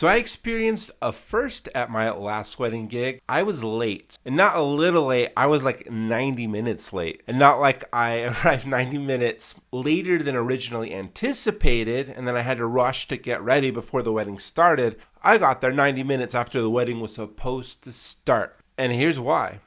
So I experienced a first at my last wedding gig. I was late, and not a little late, I was like 90 minutes late. And not like I arrived 90 minutes later than originally anticipated, and then I had to rush to get ready before the wedding started. I got there 90 minutes after the wedding was supposed to start. And here's why.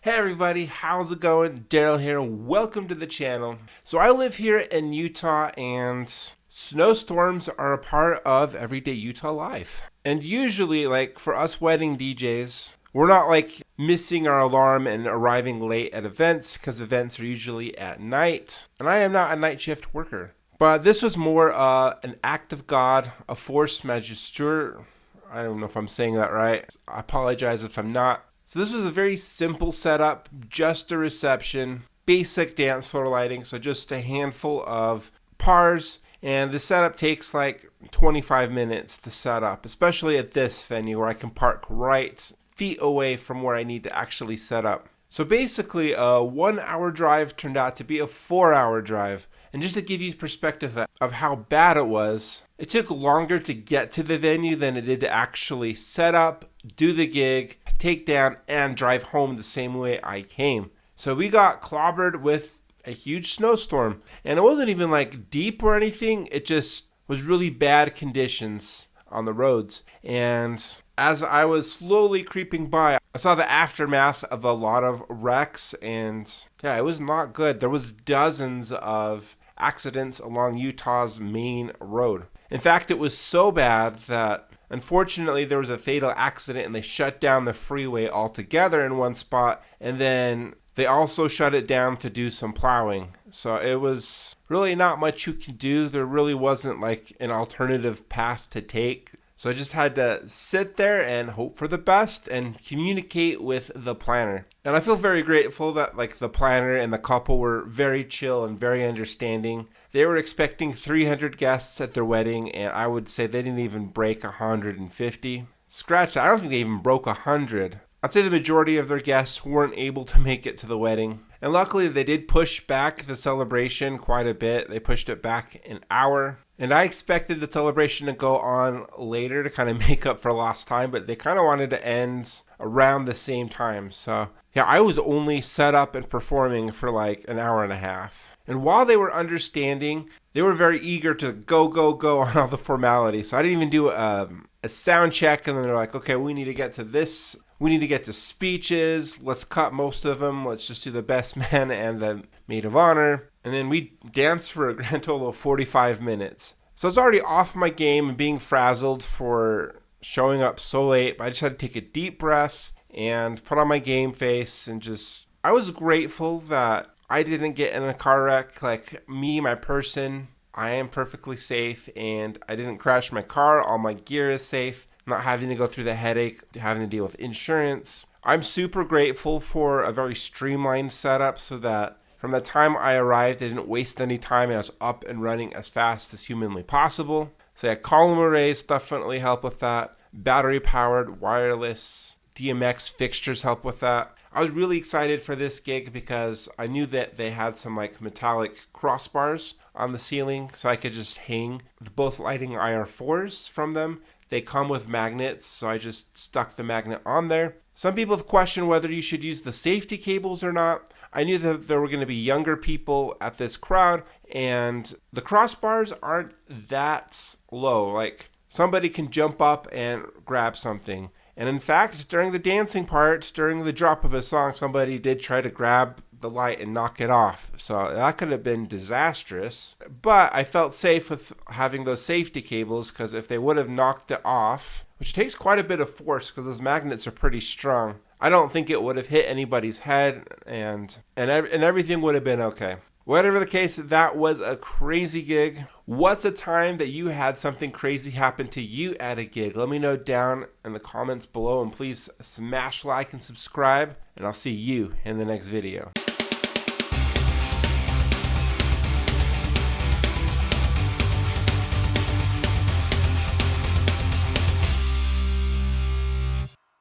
Hey everybody, how's it going? Daryl here, welcome to the channel. So I live here in Utah and snowstorms are a part of everyday Utah life. And usually, like for us wedding DJs, we're not like missing our alarm and arriving late at events because events are usually at night. And I am not a night shift worker. But this was more an act of God, a force majeure. I don't know if I'm saying that right. I apologize if I'm not. So this was a very simple setup, just a reception, basic dance floor lighting, so just a handful of pars, and the setup takes like 25 minutes to set up, especially at this venue where I can park right feet away from where I need to actually set up. So basically a 1 hour drive turned out to be a 4 hour drive. And just to give you perspective of how bad it was, it took longer to get to the venue than it did to actually set up, do the gig, take down, and drive home the same way I came. So we got clobbered with a huge snowstorm. And it wasn't even like deep or anything. It just was really bad conditions on the roads. And as I was slowly creeping by, I saw the aftermath of a lot of wrecks. And yeah, it was not good. There was dozens of accidents along Utah's main road. In fact, it was so bad that unfortunately there was a fatal accident and they shut down the freeway altogether in one spot, and then they also shut it down to do some plowing. So it was really not much you can do. There really wasn't like an alternative path to take. So I just had to sit there and hope for the best and communicate with the planner. And I feel very grateful that like the planner and the couple were very chill and very understanding. They were expecting 300 guests at their wedding, and I would say they didn't even break 150. Scratch that, I don't think they even broke 100. I'd say the majority of their guests weren't able to make it to the wedding. And luckily they did push back the celebration quite a bit. They pushed it back an hour. And I expected the celebration to go on later to kind of make up for lost time, but they kind of wanted to end around the same time. So yeah, I was only set up and performing for like an hour and a half. And while they were understanding, they were very eager to go on all the formalities. So I didn't even do a sound check, and then they're like, okay, we need to get to this. We need to get to speeches. Let's cut most of them. Let's just do the best man and the maid of honor. And then we danced for a grand total of 45 minutes. So I was already off my game and being frazzled for showing up so late. But I just had to take a deep breath and put on my game face and just, I was grateful that I didn't get in a car wreck. Like me, my person, I am perfectly safe and I didn't crash my car. All my gear is safe. Not having to go through the headache, having to deal with insurance. I'm super grateful for a very streamlined setup so that from the time I arrived, I didn't waste any time and I was up and running as fast as humanly possible. So yeah, column arrays definitely help with that. Battery powered, wireless, DMX fixtures help with that. I was really excited for this gig because I knew that they had some like metallic crossbars on the ceiling so I could just hang both lighting IR4s from them. They come with magnets, so I just stuck the magnet on there. Some people have questioned whether you should use the safety cables or not. I knew that there were going to be younger people at this crowd, and the crossbars aren't that low. Like, somebody can jump up and grab something. And in fact, during the dancing part, during the drop of a song, somebody did try to grab the light and knock it off. So that could have been disastrous. But I felt safe with having those safety cables because if they would have knocked it off, which takes quite a bit of force because those magnets are pretty strong, I don't think it would have hit anybody's head and everything would have been okay. Whatever the case, that was a crazy gig. What's a time that you had something crazy happen to you at a gig? Let me know down in the comments below, and please smash like and subscribe, and I'll see you in the next video.